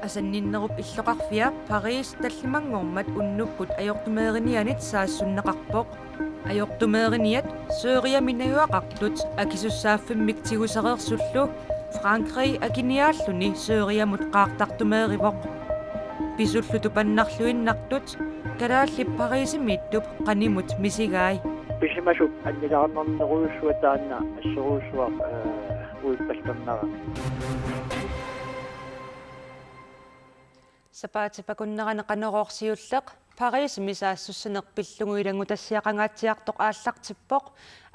асанниннеруп иллоқарфиа Парис таллимангормат уннуккут ajortumeerinianit saassуннеқарпоқ ajortumeeriniat Сөөриа минаюақартут акисуссааффиммик тигусереерсуллу Франкри акиниааллуни Сөөриамут qaartartumeerivоқ писуллу тупаннарлуиннартут калаалли Парисимииттуп qaнимут мисигаай писимасуп аннилаарнернеруйуссуа таанна ассеруйуссуа уиппаллернера сапаатипакуннерана канероорсиуллеқ Парис мисаассуссанерпиллугуилангу тассиақангаатсиартоқ ааллартиппоқ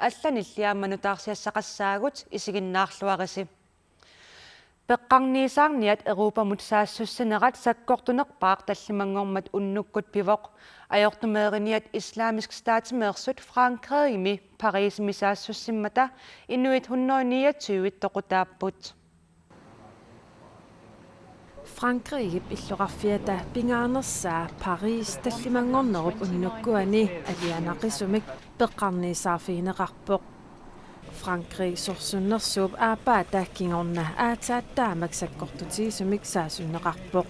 алланиллиаамману таарсиассақассаагут исигиннаарлуариси пеққарниисаарниат эрупамут саассуссанерат саккортунерпаақ таллимангормат уннуккут пивоқ ajortumeeriniat islamisk staatmeersut Frankriimi Paris misaassусsimмата Inuit 129 тоқутааппут Frankrig иллоқарфиата пингаарнерсаа Paris таллимангорнеруп уннуккуани алианақисумик пеққарниисаарфигинеқарпоқ Frankrig сорсуннерсууп аапаа тааккингорна аатааттаамак саккортутигисумик саасуннеқарпоқ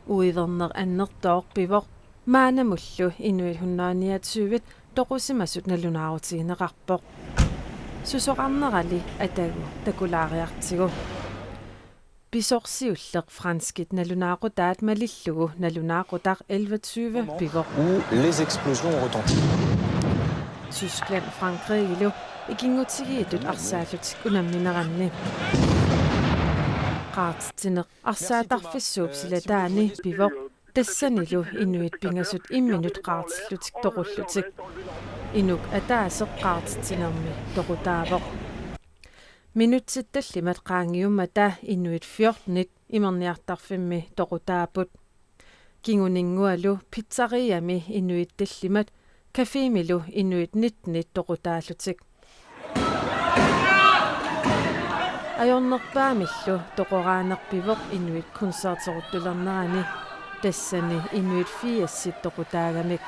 уивернер аннертооқ пивоқ маанамуллу Inuit 129 тоқусимасут налунаарутигинеқарпоқ сусоқарнерали атагу такулаариартигу Bisorsiullеq franskit nalunaaqutaat malillugu nalunaaqutaq 11:20 pivor où les explosions ont retenti. Tyskland Frankrigilu ikingutigiitut arsaallutik unammineranni qaartittineq arsaatarfissuup silataani pivor tassanilu Inuit pingasut imminut qaartillutik toqullutik inuk ataaseq qaartittinermi toqutaavoq Minutsittallimat qaangiummata Inuit 14 imerniartarfimmi toqutaaput kinguningualu pizzariami Inuit tallimat kafeemilu Inuit 19 toqutaallutik ajornerpaamillu toqoraanerpivoq Inuit konserteruttulernerani tassani Inuit 80 toqutaagamik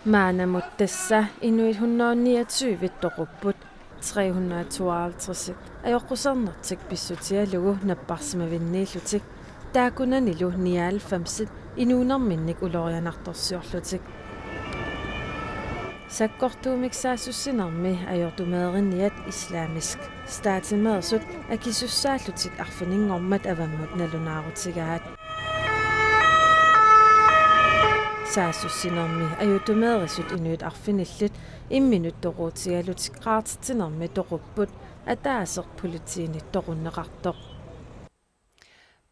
maanamut tassa Inuit 129 toqupput 352 ajorqusarnertik pissutialugu napparsimavinniillutik taakunanilu 99 inuunerminnik ulorianartorsiorlutik sakkortuumik saassussinermi ajortumeeriniat islamisk staatimeersut akisussaallutik arfininnngormat avammut nalunaarutigaat saassussinermi ajutumeerisut Inuit arfinillut imminut toquutigalutik qaartittinermi toqupput ataaseq politiinit toqunneqartoq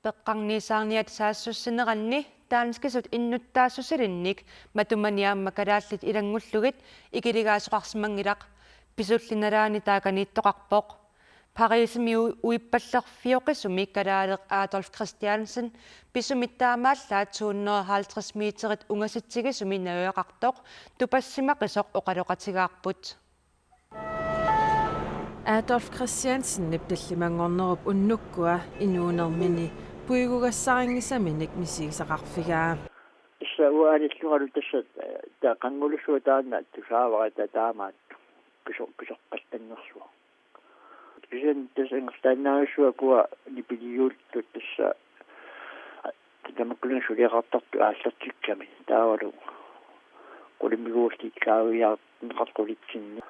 пеққарниисаарниат саассуссинеранни таанскисут иннуттаассусилинник матуманиаамма калааллит илангуллугит икилигаасоқарсимангилақ писуллиналаани тааканииттоқарпоқ Парисими уиппаллерфиоқисуми калаалеқ Adolf Christiansen писумиттаамааллаат 250 метрит унгаситсигисуми наюақартоқ тупассимақисоқ оқалоқатигаарпут Adolf Christiansen niptallimangornerup unnukkuа inuunermini puigugassarinngisaminik misigisaqarfigaa issa uaanillungalu tassat taaqangulussua taanna tusaavara taamaat pisoqqaltannersua Vision tasangertaannaarissua kuwa nipiliuullut tassa tamakkulun suliaqartartu aallartikkami taavalu qulimiguurstit kaawiyaart neqarqulitsinni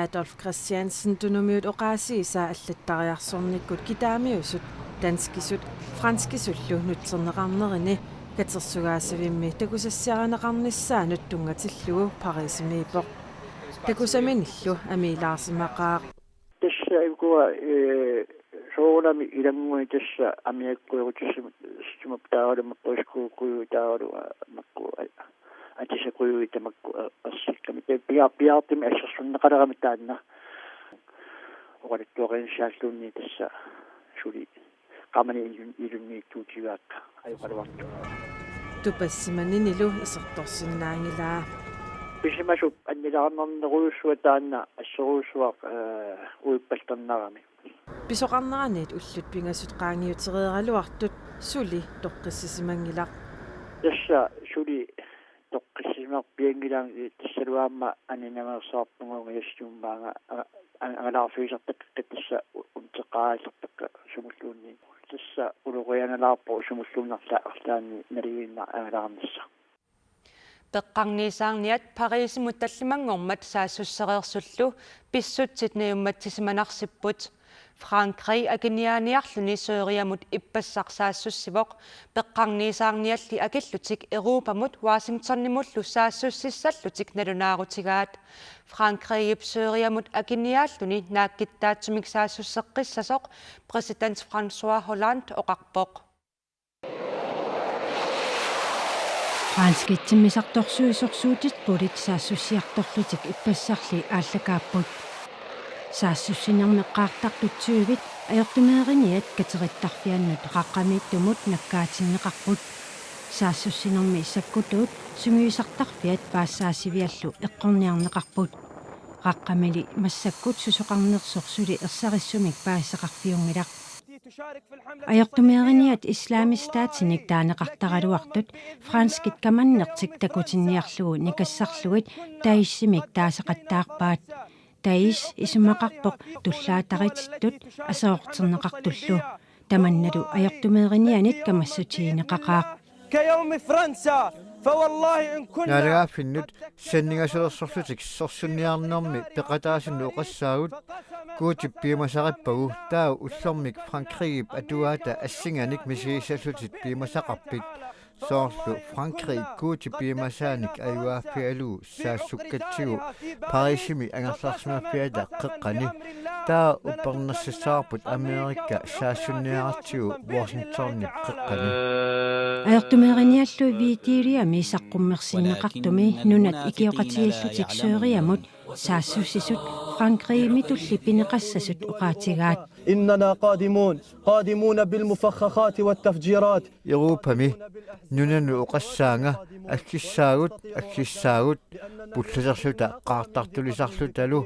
Adolf Christiansen tunumiut oqaasiisaa allattariarsornikkut kitaamiusut danskisut franskisullu nutserneqarnerini katersugaasavimmi takusassiaranaqarnissaanut tungatillugu Parisimiipoq takusaminillu amiilaarsimaqaaq tassa kuwa soolami ilangui tassa amiakkuerutissumak taavalumaqqiskuukuyu taavalu makku атисакуйуи тамакку ассикками пиартими ассерсуннеқалерами таанна оqalattuaqinsaallunni tassa suli qamani ilunni tuutigaakka ajuqaluartu tupassimanilu isertorsinnaangilaa pisimasuk annilаарnerneruyussua taanna asseruussuaq uippallernerami pisoqarneraniit ullut pingasut qaangiutereeraluartut suli toqqissisimanngilaq tassa suli toqqisimerpiangilang tassaluaamma aninamersaarpungunga yassummaanga angalaarfiisartak tassa unteqaallertakka sumulluunni тасса улурианалаарпо сумуллуунарлаарлаани налигинна аалаарнисса пеққарниисаарниат парисимут таллимангормат саассуссереерсуллу писсутсит неумматсисиманарсиппут Frankrig агинианиарлуни сөөриамут иппассарсаассуссивоқ пеққарниисаарниалли акиллутик Европамут Washingtonнимуллу саассуссиссаллутик налунаарутигаат Frankrig сөөриамут агиниааллуни нааккиттаатсумик саассуссеққиссасоқ præsident François Hollande оқарпоқ Франскитсимисарторсуисорсуутит пулит саассуссиарторлутик иппассарли ааллакааппут саассуссинермеққаартартутсуивит аёртумеериниат катериттарфианнут қаққамииттумут наккаатиннеқарпут саассуссинерми иссаккутуут сунгуисартарфиат паассаасивиаллу эққорниарнеқарпут қаққамили массаккут сусоқарнерсорсули ерсариссумик паассақарфиунгилақ аёртумеериниат исламистаатиник таанеқартаралуартут франскит каманнертик такутинниарлугу никассарлугит таиссимик таасақаттаарпаат таис исумақарпоқ туллаатарититтут асаортэрнеқартуллу таманналу аёртумееринианит камассутиинеқақаақ كيوم فرنسا فوالله إن كنا نالغافиннут саннигасулерсорлутик сорсунниарнэрми пеқатаасунну оқассаагут куутиппиимасақиппагу таа уллормик франкригип атуаата ассинганик мисигиссаллутит пиимасақарпит соорлу франкриг куутиппиимасааник аюааффиалуу саассуккатсигу парисими ангерларсимаффиата қеққани таа уппернерсиссаарпут америкка саассунниаратсигу Washingtonнип қеққани аёртумеериниаллу витиилиами саққуммерсиннеқартуми нунат икиоқатигиллутик сөөриамут саассуссисут франкригми тулли пинеқассасут уқаатигаат إننا قادمون بالمفخخات والتفجيرات Европами нунану оқассаанга аккиссаагут пулласерлута qaartartulisarlutalu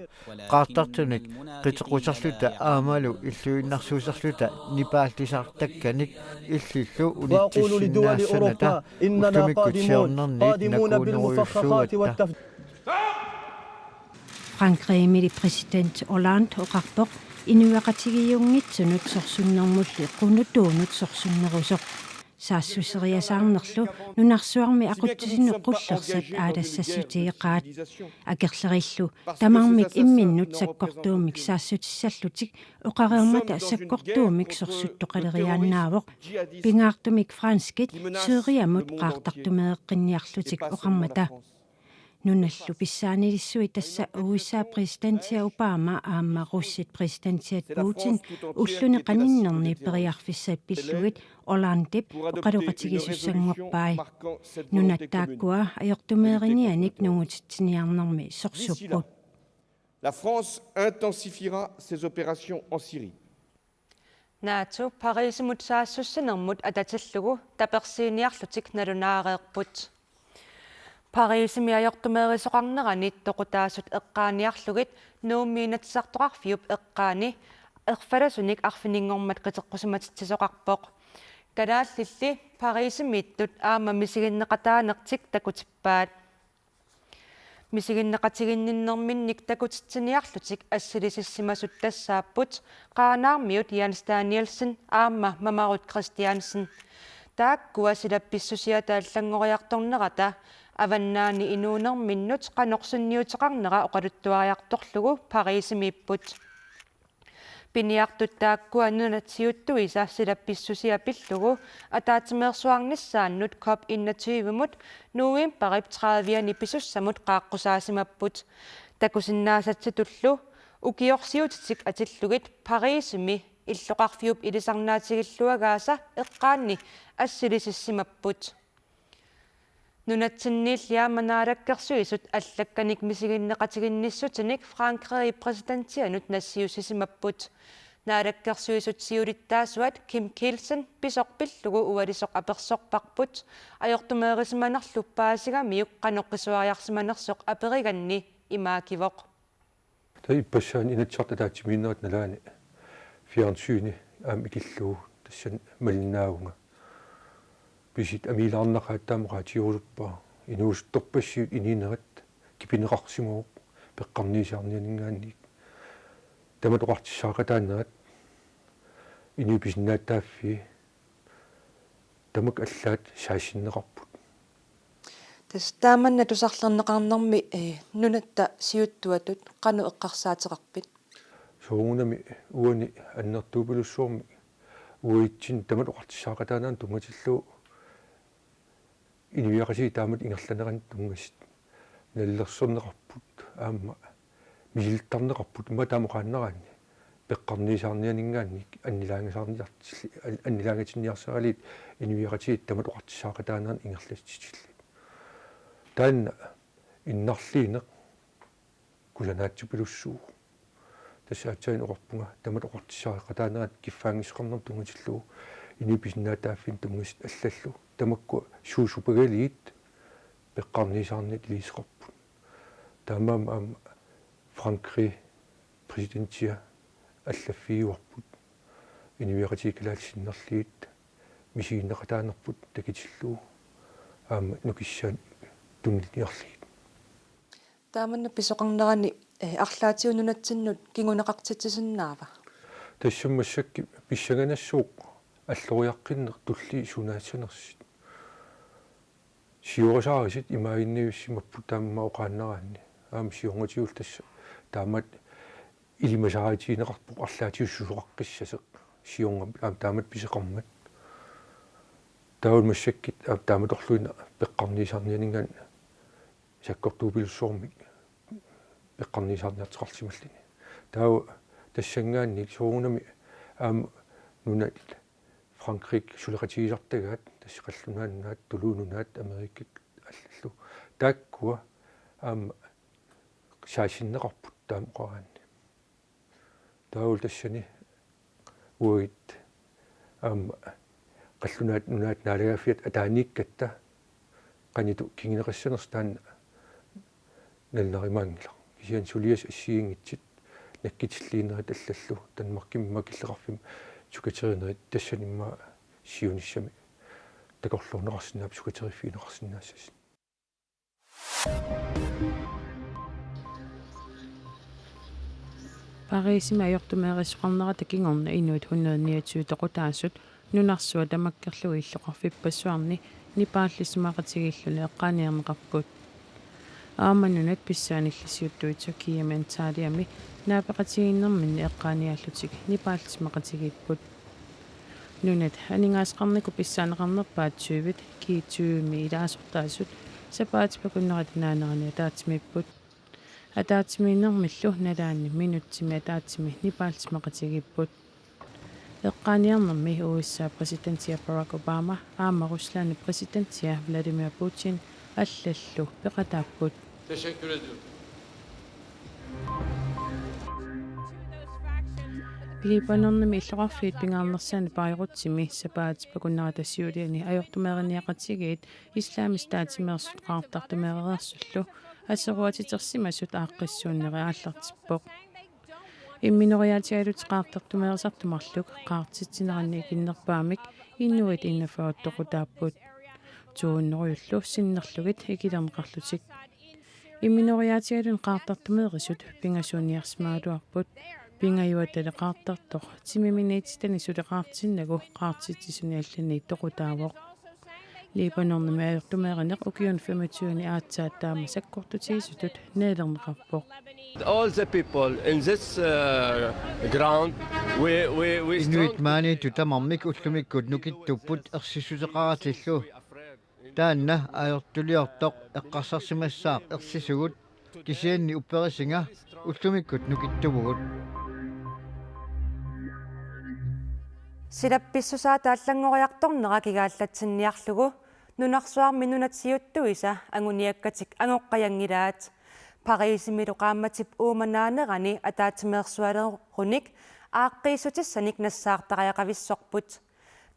qaartartunik qitequsarluta aamalu illuinnarsuusarluta nipaallисартакканик иллиллу وأقول لدول أوروبا إننا قادمون بالمفخخات والتفجيرات франкригмили президент Hollande оқарпоқ инуақатигиунгитсунут сорсуннэрмулли qunuttuunut сорсуннерусоқ саассусериасаарнерлу нунарсуарми ақутсисину қуллерсат аалассассутиеқаат акерлериллу тамармик имминнут саккортуумик саассутиссаллутик оқареермата саккортуумик сорсуттоқалериааннаавоқ пингаартумик франскит сөөриамут qaartartumeeqqinniarlutik оқармата нуналлу писсаанилиссуи тасса USA президентиа Обама аама руссит президентиат Путин уллуни каниннерни периарфиссат пиллугит Оландип оқалуқатигисуссангорпай нунаттааккуа аёртумееринианик нугутитсиниарнерми сорсуппут La France intensifiera ses opérations en Syrie. NATO Parisимут саассуссинермут ататиллугу таперсииниарлутик налунаареерпут Parisimi ayortumeerisoqarneranit toqutaasut eqqaaniarlugit nuummiinatsartoqarfiup eqqaani erfalasunik arfininnngormat qiteqqusumatittisoqarpoq kalaallilli Parisimiittut aama misiginneqataanertik takutippaat misiginneqatiginninnerminnik takutittiniarlutik assilisissimasutt tassaapput qaanaarmiut Jens Danielsen aama Mamarut Christiansen taakkua silappissusiataallangoriartornerata аваннаани инуунерминнут канорсунниутеқарнера оқалуттуариарторлугу Парисимииппут пиниартуттааккуа нунатсиуттуиса силапписсусиапиллугу атаатимеерсуарниссааннут COP21мут нуим парип 30-ани писуссамут qaаққусаасимаппут такусиннаасатситуллу укиорсиутитик атиллугит Парисими иллоқарфиуп илисарнаатигиллуагааса эққаанни ассилисиссимаппут нунатсиннииллиаманаалаккерсуисут аллакканик мисигиннеқатигинниссутиник Франкриг президентианут нассиусисимаппут наалаккерсуисут сиулиттаасуат Ким Килсен писорпиллугу уалисоқ аперсорпарпут аёртумеерисиманерлуппаасигамиук қаноққисуариарсиманерсоқ апериганни имаакивоқ таиппассаан инатсартатаатсимииннерат налаани фиарнсууни аамикиллуу тассан малиннаагунга бисит амилаарнақааттаамақаатиуруппаа инуустторпассиут ининерат кипинеқарсимуу пеққарниисаарнианингаанник таматоқартиссаақатаанерат иниписиннааттааффи тамак аллаат саасиннеқарпут тас тааманна тусарлернеқарнэрми нунатта сиуттуатут қану эққарсаатеқарпит соогунами уани аннертуупилуссуорми уитчин тамат оқартиссаақатаанаан тунгатиллу инивиақаси таамат ингерланеран тунгасит наллерсорнеқарпут аама мисилтарнеқарпут ума таамоқааннераани пеққарнисаарнианингаанник аннилаангатинниарсаралит инивиақатигит тамат оқартиссаақатаанаан ингерласситилли таанна иннарлиинеқ кусанаатсупилуссуу тассаатсаин оқарпунга тамат оқартиссаақатаанаат киффаангисқарнер тунгатиллуу иниписиннаатааффин тунгасит аллаллу тамакку суусупагалиит пеққарнисаарнит лисеқарпут таамаам аама Frankrig præsidentия аллаффиуарпут инивиақатикалаалсиннерлиит мисигиннеқатаанерпут такитиллуу аама нукиссаан тунниарлигит тааманна писоқарнерани арлаатиунунатсиннут кингунеқартитсисиннаава тассаммассакки писсаганассууқ аллориаққиннер тулли сунаатсанерсит сиорасаарисит имаагинниуссимаппут таамма оқааннераанни аама сионгатиул тасса таамат илимасааратиинеқарпоқ арлаатиуссусоқаққиссасеқ сионга таамат писеқармат таун массаккит таамат орлуина пеққарнисаарнианингаан саккортуупилуссуормик пеққарнисаарниартеқартималлини тау тассангаанник соогунами аама нунат Frankrig сулеқатигисартагаат тассеқаллунааннаат тулуунунаат Америккик аллаллу тааккуа аама саасиннеқарпут таамоқараанни таул тассани уит аама қаллунаат нунаат наалагааффиат атааниккатта qanitу кингинеқассанерс таанна налларимаангила кисиан сулиас ассиингитсит наккитиллиинерит аллаллу танмаркимма киллеқарфим сукатеринерит тассанимма сиуниссами такорлуунеқарсинаап сукатериффиинеқарсинаассас Парисима аёртумеерисоқарнера такингорна инуит 129 тоқутаассут нунарсуа тамаккерлуи иллоқарфиппассуарни нипааллисмақатигиллуни эққааниарнеқарпут ааманнунат писсааниллисиуттуитсо кияментаалиами наапеқатигиннэрминни эққааниаллутик нипааллисмақатигиппут нунат анигаасқарнику писсаанеқарнерпаат сювит киитсуumi илаасортаасут сапаатипакуннерат наанерани таатимиппут атаатиминнэрмиллу налаанни минутсими атаатими нипааллисмақатигиппут эққааниарнэрми уиссаа президентия Барак Обама аама Руслаани президентия Владимир Путин аллаллу пеқатааппут Либаноннами иллоқарфиит пингаарнерсаани парируттими сапаатипакуннера тассиулиани аёртумеэриниақатигиит исламистаатимеерсут qaartartumeererersullu асеруатитерсимасут ааққиссууннери ааллартиппоқ имминериаатигалут qaartartumeerersartumарлук qaartitsinеранни киннерпаамик иннуит иннафаоттоқутааппут тууннеруйуллу синнерлугит икилернеқарлутик имминериаатигалун qaartartumeerисут пингасууниарсмаалуарпут пингаюатале qaartartoq тимиминеититани сулеqaartinnагу qaartitсисуниаллани тоқутаавоқ Libanonmi ayortumeeraneq ukiun 25 aatsaataama sakkortutigisutut neelerneqarpoq All the people in this ground we Inuit maani tutamarmik ullumikkut nukittupput ersisuseqaratillu taanna ayortuliortoq eqqarsarsimassaaq ersisugut kisianni upperisinga ullumikkut nukittuvugut силапписсусаа тааллангориарторнера кигааллатсинниарлугу нунарсуарми нунатсиуттуиса агуниаккатик агоққаянгилаат парисимилу qaammatip uumanaanерани атаатимеерсуалеруник ааққиисутиссаник нассаартариақависсорпут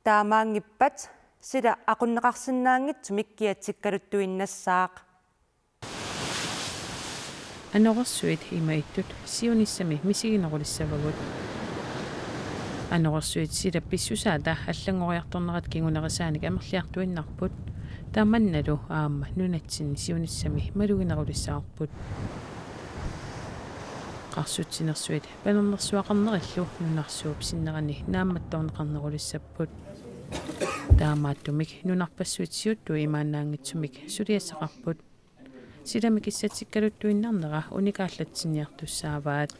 таамаангиппат сила aqunneqarsinnaangitsumik kiatsikkaluttuinnassаақ анорсуит имаиттут сиониссами мисигинерулиссавагут анорсуит силапписсусаата аллангориарторнерат кигунерисааник амерлиартуиннарпут тааманналу аама нунатсин сиониссами малугинерулиссаарпут qarsutinersuit panernersuaqarnerillу nunarsuup sinnerani naammattorneqarnerulissapпут таамааттумик нунарпассуитсиутту имаанаангитсумик сулиассақарпут силамик иссатсиккалуттуиннарнера уникааллатсиниартуссааваат.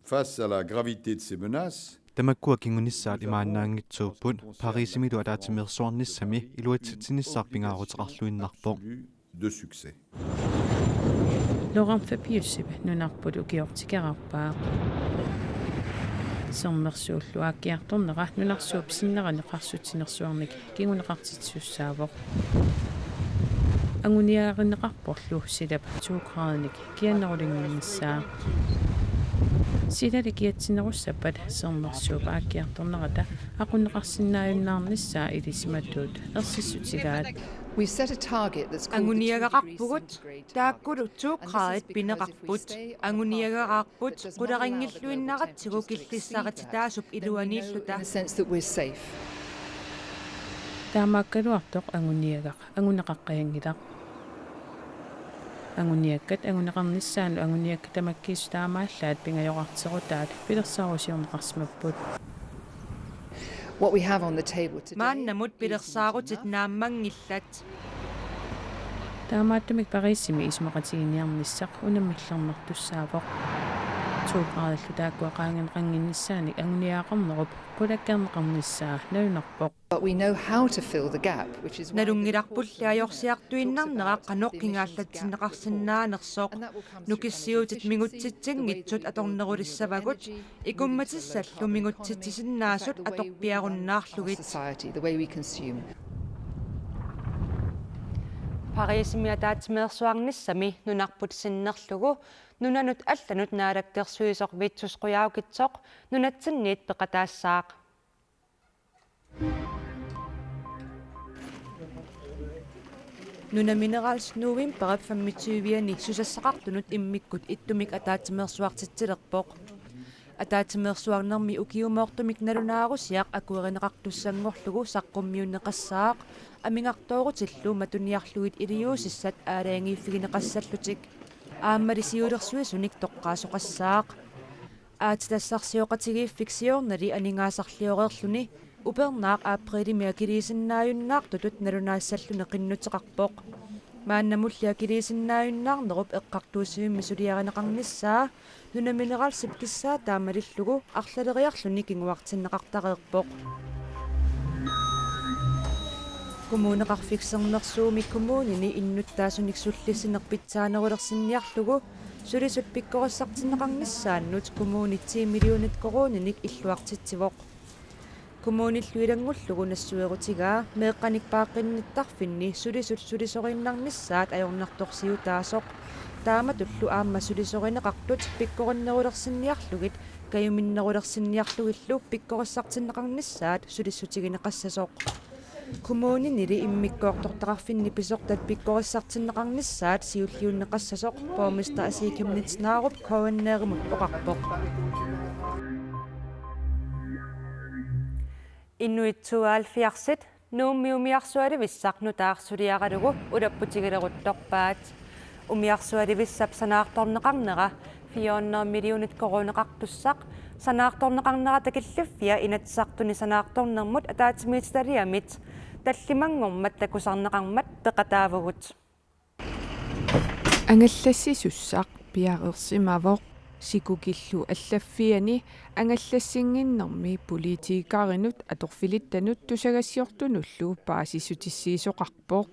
Face à la gravité de ces menaces, Tamakkua kingunissaat imaannaangitsuupput Pariisimilu ataatimersuarnissami iluatsitsinissarpingaaruteqarluinnarpoq de succès. Laurent Fabiussip nunarput ukiortikerarpaa sermersuulluaakkiartornera nunarsuup sinnerani qarsutinersuarnik kinguneqartitsuussaavoq anguniaarinneqarporlu silap 2 graadnik kiannerulinginnissaa silali kiatsinerussapat sermersuup aakkiartornerata aqunneqarsinnaayunnaarnissaa ilisimattuut ersissutigaat. We set a target that's called anguniagaqarpugut taakkulu 2 graadit pineqarput anguniagaqarput qularingilluinnaqatsigu killissarati taasup iluaniilluta in the sense that we're safe. Taamaakkaluartoq anguniagaq anguneqaqqayangilaq anguniakkat anguneqarnissaanu anguniakka tamakkiisu taamaallaat pingajoqarterutaat pilersarusiorneqarsmapput. What we have on the table today. maannamut pilersaarutit naammangillat таамааттумик Парисими исмеқатигиниарнissaq унаммилларнартуссаавоқ 2 graadallu taakkuaqaangeneqanginnissaani anguniaaqarnerup qulakkaarneqarnissaa nalunarpoq. But we know how to fill the gap, which is nalungilarpulliajorsiartuinnarnera qanoqqingaallatsinneqarsinnaanersoq nukissiutit mingutsitsingitsut atornerulissavagut ikummatissallu mingutsitsisinnaasut atorpiarunnaarlugit society, the way we consume. Pariisimi ataatimersuarnissami nunarput sinnerlugu nunanut allanut naalakkersuisoq vitsusquyaukitsoq nunatsinniit peqataassaaq. Nuna minerals nuuvin perap fammitsuiviani susassaqartunut immikkut ittumik ataatimersuartitsilerpoq. Ataatimersuarnermi ukiumoortumik nalunaarusiaq akuerineqartussangorlugu saqqummiunneqassaaq amingartoorutillu matuniarluit iliuusissat aalaangiiffigineqassallutik aammalisиулерсуисуник тоққаасоқассаақ аатитассарсиоқатигииффиксиорнали анингаасарлиореерлүни упернаақ ааприлимиа килисиннааюннаартутут налунаассаллуне қиннутеқарпоқ мааннамуллиа килисиннааюннаарнеруп эққартуусимимми сулиаринеқарниссаа нунаминералсип киссаа таамалиллугу арлалериарлүни кингуартиннеқартареерпоқ kommuneqarfiksernersuumi kommunini innuttaasunik sullissinerpitsaanерулерсинниарлугу sulisut pikkorassartinneqarnissaannut kommunit 10 millionit koroninik illuartitsivoq kommunilluilangullugu nassuerutigaa meeqqanik paaqqinnittарфинни sulisut sulisorinnarnissaat ajornertorsiutaasoq taamatullu aamma sulisorineqartut pikkorannerulерсинниарлугит kayuminnerulерсинниарлугилlu pikkorassartinneqarnissaat sulissutigineqassasoq kommuninili immikkoortortaqarfinni pisortat pikkorassartinneqarnissaat siulliunneqassasoq borgmester Asiikimnits Naarup koanneerimut oqarpoq innuitsuaalfiarsit nuummiumiarsualivissaq nutaarsuliaqalugu ulapputigileruttorpaat umiarsualivissap sanaartorneqarnera 400 millionit koroneqartussaq sanaartorneqarnera takilluffia inatsartuni sanaartornermut ataatimiitaliamit таллимангормат такусарнеқармат пеқатаавагут ангаллассисуссаақ пиаерсимавоқ сикукиллу аллаффиани ангаллассингиннэрми политикааринут аторфилиттанут тусагассиортунуллу паасиссутиссиисоқарпоқ.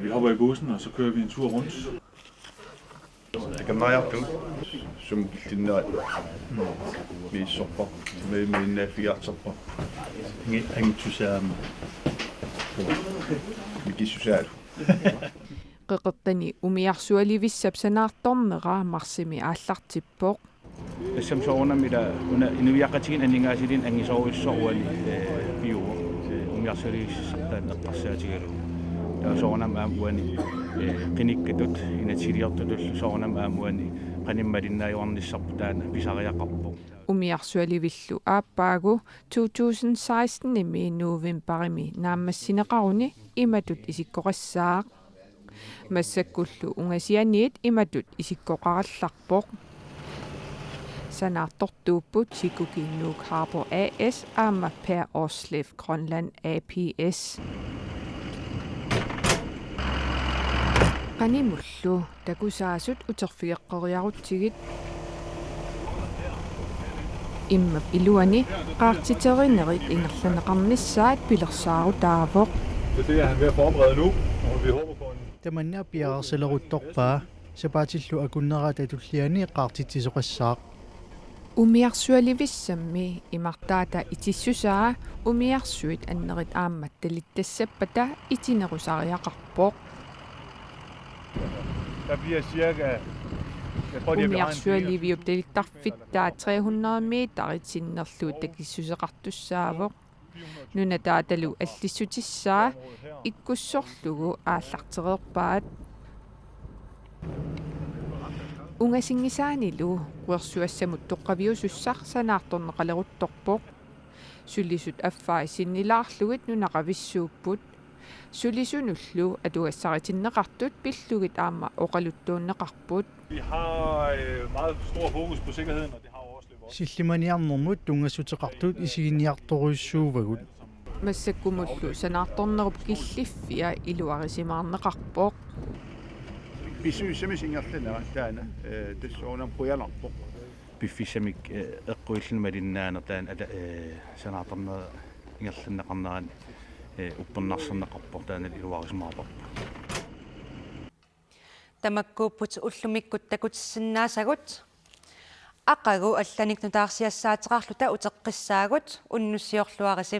Vi hopper i bussen og så kører vi en tur rundt. Det kan meget op som kildinnaat miissорпа миннафиартарпа ангитсусаама микиссусаалу qeqertani umiarsualivissap sanaartornera marsimi ааллартиппоq Som soornamila una inuiaqatigin aningaasilin angisoruissoruani biuo umiarsualivissartaan eqqarsaatigalu soornam aamuani qinikkatut inatsiliartulullu soornam aamuani qanimmalinnaajornissarpu taana pisariaqarpu umiarsualivillu aappaagu 2016 nimi novemberimi naammassineqaruni imatut isikkoqassaaq массаккуллу унгасианиит иматут исиккоқаралларпоқ санаартортууппут Sikukinnuk Harbour AS аама Per Oslev Grønland APS qanimullu takusaasut uterfigeqqoriarutsigit иммап илуани qaartiterинерит ингерланеқарнissaat пилерсаару таавоқ. Så det er han ved at forberede nu, og vi håber på en... Tamanna piarseleruttorpaa sapaatillu akunnerata tulliani qaartittisoqassaaq. Umiarsualivissammi imartaata itissusaa umiarsuit annerit aammat talittassapata itinerusariaqarpoq. Der bliver cirka... Umiarsualiviup talittarfittaa 300 meterit sinnerluut takissuseqartussaavoq. Nuna taatalu allissutissaa ikkussorlugu aallartereerpaat. Ungasingisaanilu quersuassamut toqqaviusussar sanaartorneqaleruttorpoq. Sulisut affaaisinnilаарlugit nunaqavissuupput. Sulisunullu atugassaritinneqartut pillugit aama oqaluttuunneqarput. Vi har meget stor fokus på sikkerheden, og det har også lidt Sillimaniarnermut tungassuteqartut isiginniartoruissuuvagut. Massakkumullu sanaartornerup killiffia iluarisimaarneqarpoq. Pisuissamisiingerlana taana tassuunam quyalarpoq. Piffisamik eqquillumalinnaana taan ala sanaartorne ingerlanneqarneraan uppernarsernneqarpoq taana iluarisimaarpoq. Tamakkuupput ullumikkut takutissannaasagut aqagu allanik nutaarsiassaateqarluta uteqqissaagut unnussiorluarisi